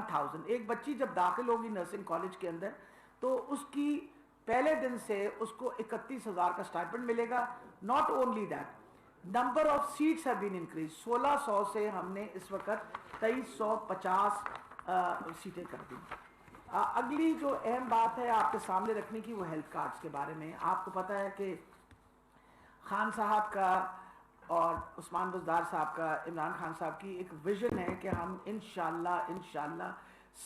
31,000. ایک بچی جب داخل ہوگی نرسنگ کالج کے اندر تو اس کی پہلے دن سے اس کو 31,000 کا اسٹائپنڈ ملے گا. Not only that, number of seats have been increase. 1600 سے ہم نے اس وقت 2350 سیٹیں کر دی. اگلی جو اہم بات ہے آپ کے سامنے رکھنے کی وہ ہیلتھ کارڈز کے بارے میں. آپ کو پتہ ہے کہ خان صاحب کا اور عثمان بزدار صاحب کا, عمران خان صاحب کی ایک ویژن ہے کہ ہم انشاءاللہ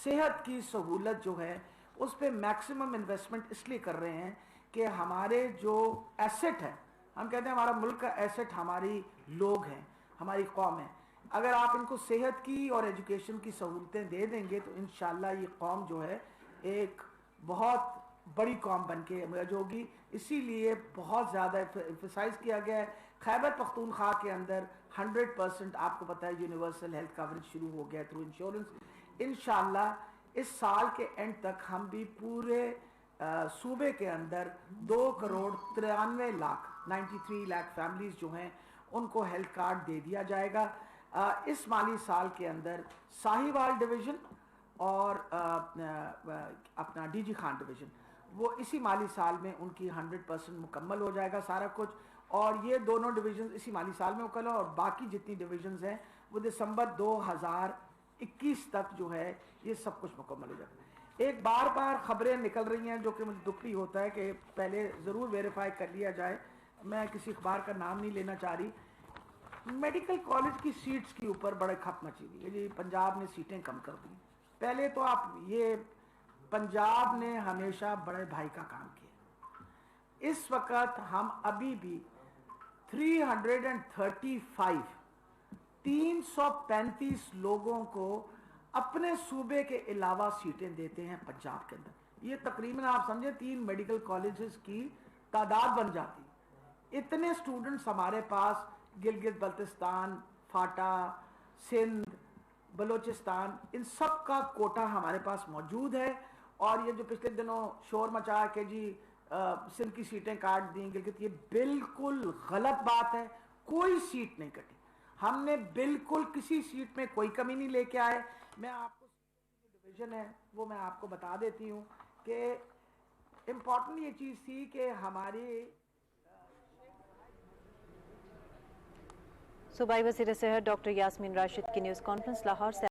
صحت کی سہولت جو ہے اس پہ میکسیمم انویسٹمنٹ اس لیے کر رہے ہیں کہ ہمارے جو ایسٹ ہے, ہم کہتے ہیں ہمارا ملک کا ایسٹ ہماری لوگ ہیں, ہماری قوم ہے. اگر آپ ان کو صحت کی اور ایجوکیشن کی سہولتیں دے دیں گے تو انشاءاللہ یہ قوم جو ہے ایک بہت بڑی قوم بن کے ایمرج ہوگی. اسی لیے بہت زیادہ ایمفسائز کیا گیا ہے. خیبر پختونخوا کے اندر 100% آپ کو پتہ ہے یونیورسل ہیلتھ کوریج شروع ہو گیا تھرو انشورنس. انشاءاللہ اس سال کے اینڈ تک ہم بھی پورے صوبے کے اندر 2,93,00,000 فیملیز جو ہیں ان کو ہیلتھ کارڈ دے دیا جائے گا. اس مالی سال کے اندر ساہیوال ڈویژن اور اپنا ڈی جی خان ڈویژن وہ اسی مالی سال میں ان کی 100% مکمل ہو جائے گا سارا کچھ, اور یہ دونوں ڈویژنز اسی مالی سال میں مکمل, اور باقی جتنی ڈویژنز ہیں وہ دسمبر 2021 تک جو ہے یہ سب کچھ مکمل ہو جائے گا. ایک بار خبریں نکل رہی ہیں جو کہ مجھے دکھ بھی ہوتا ہے کہ پہلے ضرور ویریفائی کر لیا جائے, میں کسی اخبار کا نام نہیں لینا چاہ رہی. میڈیکل کالج کی سیٹس کے اوپر بڑے کھپ مچی ہوئی ہے جی, پنجاب نے سیٹیں کم کر دی. پہلے تو آپ یہ پنجاب نے ہمیشہ بڑے بھائی کا کام کیا. اس وقت ہم ابھی بھی 335 لوگوں کو اپنے صوبے کے علاوہ سیٹیں دیتے ہیں پنجاب کے اندر. یہ تقریباً آپ سمجھیں 3 میڈیکل کالجز کی تعداد بن جاتی. اتنے اسٹوڈنٹس ہمارے پاس گلگت بلتستان, فاٹا, سندھ, بلوچستان, ان سب کا کوٹا ہمارے پاس موجود ہے. اور یہ جو پچھلے دنوں شور مچا کہ جی سندھ کی سیٹیں کاٹ دیں گلگت, یہ بالکل غلط بات ہے. کوئی سیٹ نہیں کٹی, ہم نے بالکل کسی سیٹ میں کوئی کمی نہیں لے کے آئے. میں آپ کو جو ڈویژن ہے وہ میں آپ کو بتا دیتی ہوں کہ امپورٹنٹ یہ چیز تھی کہ ہماری صوبائی وزیر صحت ڈاکٹر یاسمین راشد کی نیوز کانفرنس لاہور سے